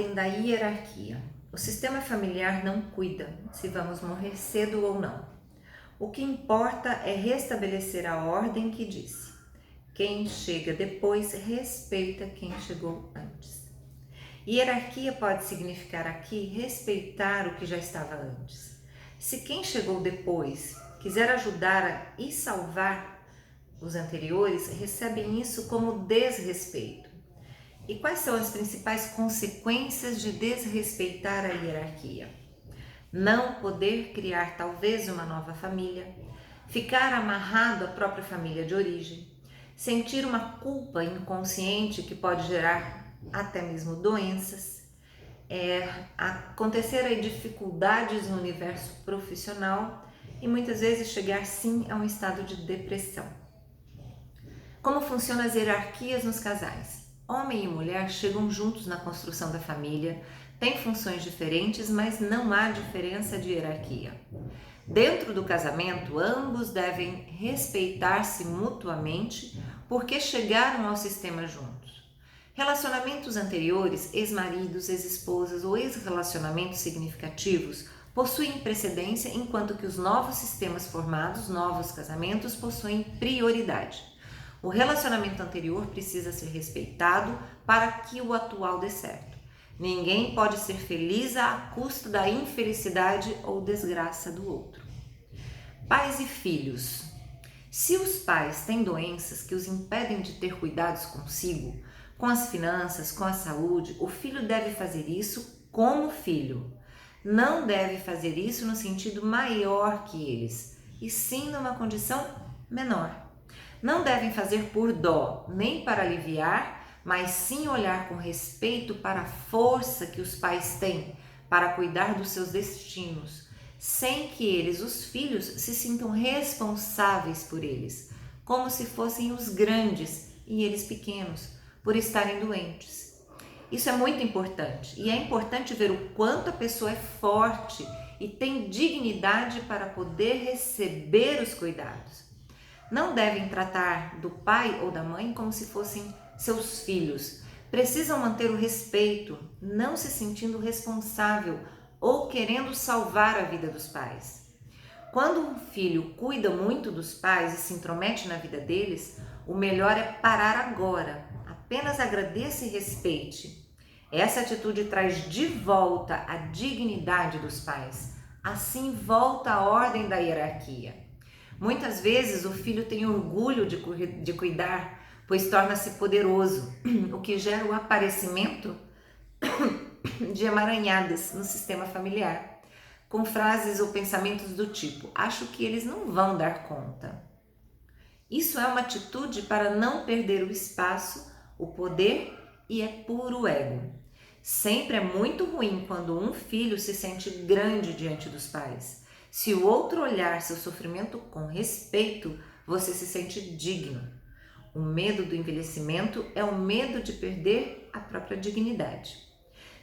ordem da hierarquia. O sistema familiar não cuida se vamos morrer cedo ou não. O que importa é restabelecer a ordem que disse: quem chega depois respeita quem chegou antes. Hierarquia pode significar aqui respeitar o que já estava antes. Se quem chegou depois quiser ajudar e salvar os anteriores, recebem isso como desrespeito. E quais são as principais consequências de desrespeitar a hierarquia? Não poder criar talvez uma nova família, ficar amarrado à própria família de origem, sentir uma culpa inconsciente que pode gerar até mesmo doenças, acontecer aí dificuldades no universo profissional e muitas vezes chegar sim a um estado de depressão. Como funcionam as hierarquias nos casais? Homem e mulher chegam juntos na construção da família, têm funções diferentes, mas não há diferença de hierarquia. Dentro do casamento, ambos devem respeitar-se mutuamente porque chegaram ao sistema juntos. Relacionamentos anteriores, ex-maridos, ex-esposas ou ex-relacionamentos significativos possuem precedência, enquanto que os novos sistemas formados, novos casamentos, possuem prioridade. O relacionamento anterior precisa ser respeitado para que o atual dê certo. Ninguém pode ser feliz à custa da infelicidade ou desgraça do outro. Pais e filhos. Se os pais têm doenças que os impedem de ter cuidados consigo, com as finanças, com a saúde, o filho deve fazer isso como filho. Não deve fazer isso no sentido maior que eles, e sim numa condição menor. Não devem fazer por dó, nem para aliviar, mas sim olhar com respeito para a força que os pais têm para cuidar dos seus destinos, sem que eles, os filhos, se sintam responsáveis por eles, como se fossem os grandes e eles pequenos, por estarem doentes. Isso é muito importante, e é importante ver o quanto a pessoa é forte e tem dignidade para poder receber os cuidados. Não devem tratar do pai ou da mãe como se fossem seus filhos. Precisam manter o respeito, não se sentindo responsável ou querendo salvar a vida dos pais. Quando um filho cuida muito dos pais e se intromete na vida deles, o melhor é parar agora. Apenas agradeça e respeite. Essa atitude traz de volta a dignidade dos pais. Assim volta a ordem da hierarquia. Muitas vezes o filho tem orgulho de cuidar, pois torna-se poderoso, o que gera o aparecimento de emaranhadas no sistema familiar, com frases ou pensamentos do tipo: acho que eles não vão dar conta. Isso é uma atitude para não perder o espaço, o poder, e é puro ego. Sempre é muito ruim quando um filho se sente grande diante dos pais. Se o outro olhar seu sofrimento com respeito, você se sente digno. O medo do envelhecimento é o medo de perder a própria dignidade.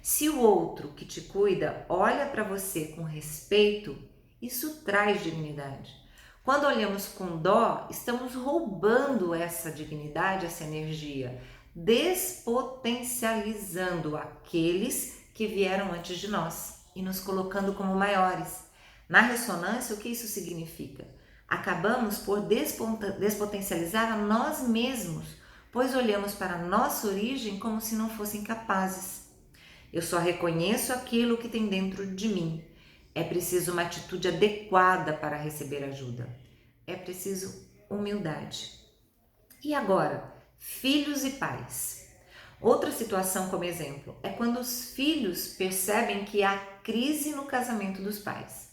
Se o outro que te cuida olha para você com respeito, isso traz dignidade. Quando olhamos com dó, estamos roubando essa dignidade, essa energia, despotencializando aqueles que vieram antes de nós e nos colocando como maiores. Na ressonância, o que isso significa? Acabamos por despotencializar a nós mesmos, pois olhamos para a nossa origem como se não fossem capazes. Eu só reconheço aquilo que tem dentro de mim. É preciso uma atitude adequada para receber ajuda. É preciso humildade. E agora, filhos e pais. Outra situação como exemplo é quando os filhos percebem que há crise no casamento dos pais.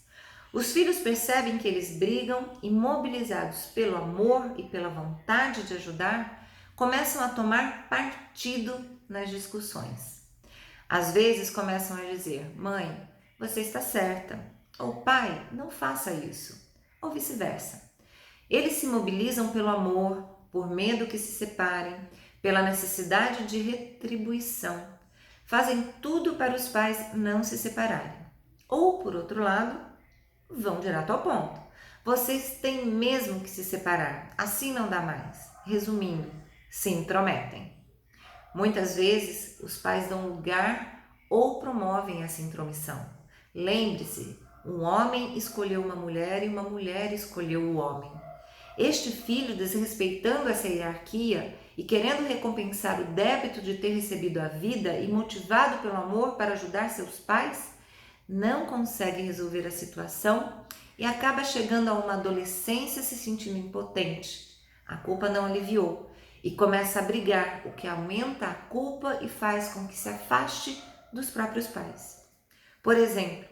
Os filhos percebem que eles brigam e, mobilizados pelo amor e pela vontade de ajudar, começam a tomar partido nas discussões. Às vezes começam a dizer: mãe, você está certa, ou pai, não faça isso, ou vice-versa. Eles se mobilizam pelo amor, por medo que se separem, pela necessidade de retribuição. Fazem tudo para os pais não se separarem. Ou, por outro lado, vão direto ao ponto. Vocês têm mesmo que se separar, assim não dá mais. Resumindo, se intrometem. Muitas vezes, os pais dão lugar ou promovem essa intromissão. Lembre-se, um homem escolheu uma mulher e uma mulher escolheu o homem. Este filho, desrespeitando essa hierarquia e querendo recompensar o débito de ter recebido a vida e motivado pelo amor para ajudar seus pais, não consegue resolver a situação e acaba chegando a uma adolescência se sentindo impotente. A culpa não aliviou e começa a brigar, o que aumenta a culpa e faz com que se afaste dos próprios pais. Por exemplo,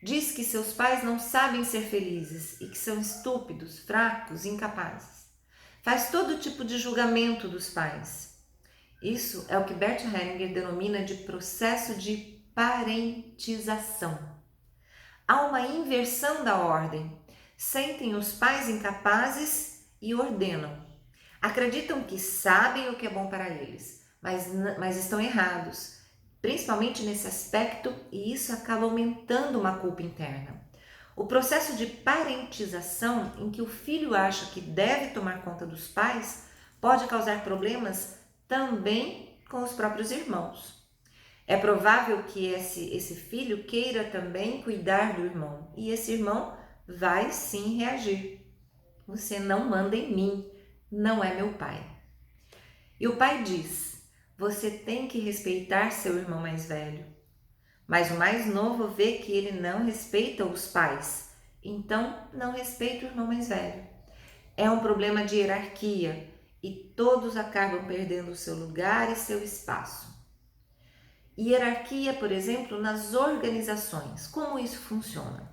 diz que seus pais não sabem ser felizes e que são estúpidos, fracos, incapazes. Faz todo tipo de julgamento dos pais. Isso é o que Bert Hellinger denomina de processo de parentização. Há uma inversão da ordem. Sentem os pais incapazes e ordenam. Acreditam que sabem o que é bom para eles, mas estão errados, principalmente nesse aspecto, e isso acaba aumentando uma culpa interna. O processo de parentização, em que o filho acha que deve tomar conta dos pais, pode causar problemas também com os próprios irmãos. É provável que esse filho queira também cuidar do irmão, e esse irmão vai sim reagir. Você não manda em mim, não é meu pai. E o pai diz: você tem que respeitar seu irmão mais velho. Mas o mais novo vê que ele não respeita os pais, então não respeita o irmão mais velho. É um problema de hierarquia e todos acabam perdendo o seu lugar e seu espaço. Hierarquia, por exemplo, nas organizações. Como isso funciona?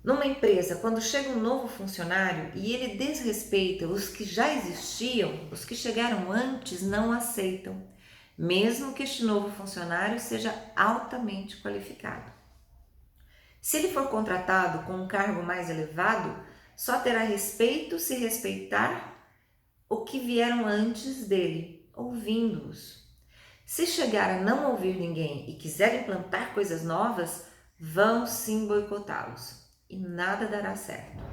Numa empresa, quando chega um novo funcionário e ele desrespeita os que já existiam, os que chegaram antes não aceitam, mesmo que este novo funcionário seja altamente qualificado. Se ele for contratado com um cargo mais elevado, só terá respeito se respeitar o que vieram antes dele, ouvindo-os. Se chegar a não ouvir ninguém e quiser implantar coisas novas, vão sim boicotá-los e nada dará certo.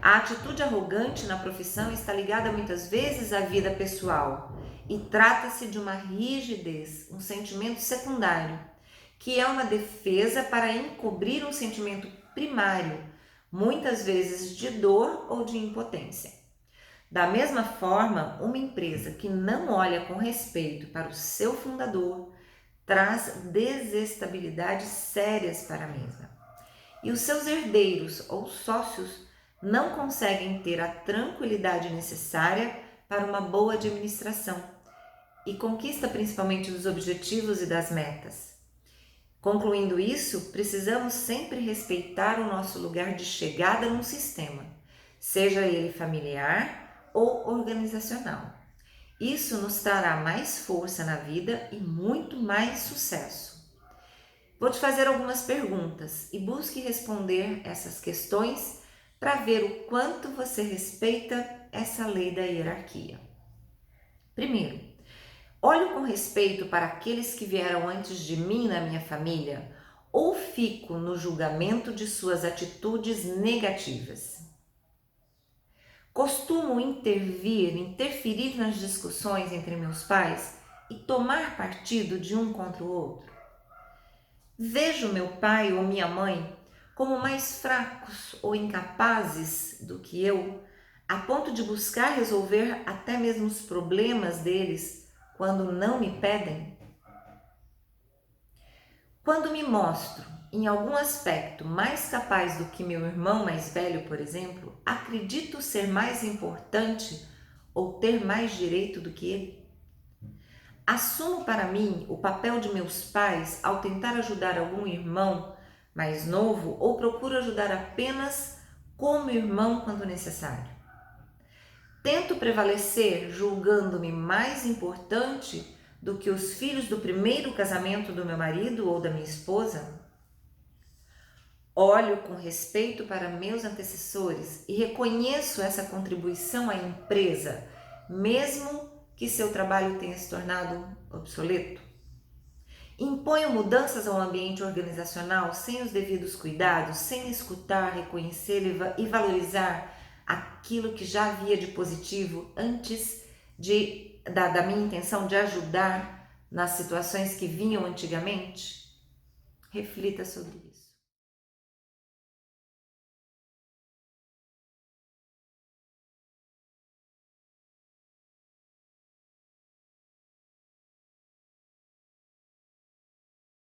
A atitude arrogante na profissão está ligada muitas vezes à vida pessoal e trata-se de uma rigidez, um sentimento secundário, que é uma defesa para encobrir um sentimento primário, muitas vezes de dor ou de impotência. Da mesma forma, uma empresa que não olha com respeito para o seu fundador traz desestabilidades sérias para a mesma. E os seus herdeiros ou sócios não conseguem ter a tranquilidade necessária para uma boa administração e conquista principalmente dos objetivos e das metas. Concluindo isso, precisamos sempre respeitar o nosso lugar de chegada num sistema, seja ele familiar ou organizacional. Isso nos trará mais força na vida e muito mais sucesso. Vou te fazer algumas perguntas e busque responder essas questões para ver o quanto você respeita essa lei da hierarquia. Primeiro, olho com respeito para aqueles que vieram antes de mim na minha família ou fico no julgamento de suas atitudes negativas? Costumo interferir nas discussões entre meus pais e tomar partido de um contra o outro? Vejo meu pai ou minha mãe como mais fracos ou incapazes do que eu, a ponto de buscar resolver até mesmo os problemas deles quando não me pedem? Quando me mostro em algum aspecto mais capaz do que meu irmão mais velho, por exemplo, acredito ser mais importante ou ter mais direito do que ele? Assumo para mim o papel de meus pais ao tentar ajudar algum irmão mais novo ou procuro ajudar apenas como irmão quando necessário? Tento prevalecer julgando-me mais importante do que os filhos do primeiro casamento do meu marido ou da minha esposa? Olho com respeito para meus antecessores e reconheço essa contribuição à empresa, mesmo que seu trabalho tenha se tornado obsoleto? Imponho mudanças ao ambiente organizacional sem os devidos cuidados, sem escutar, reconhecer e valorizar aquilo que já havia de positivo antes da minha intenção de ajudar nas situações que vinham antigamente? Reflita sobre isso.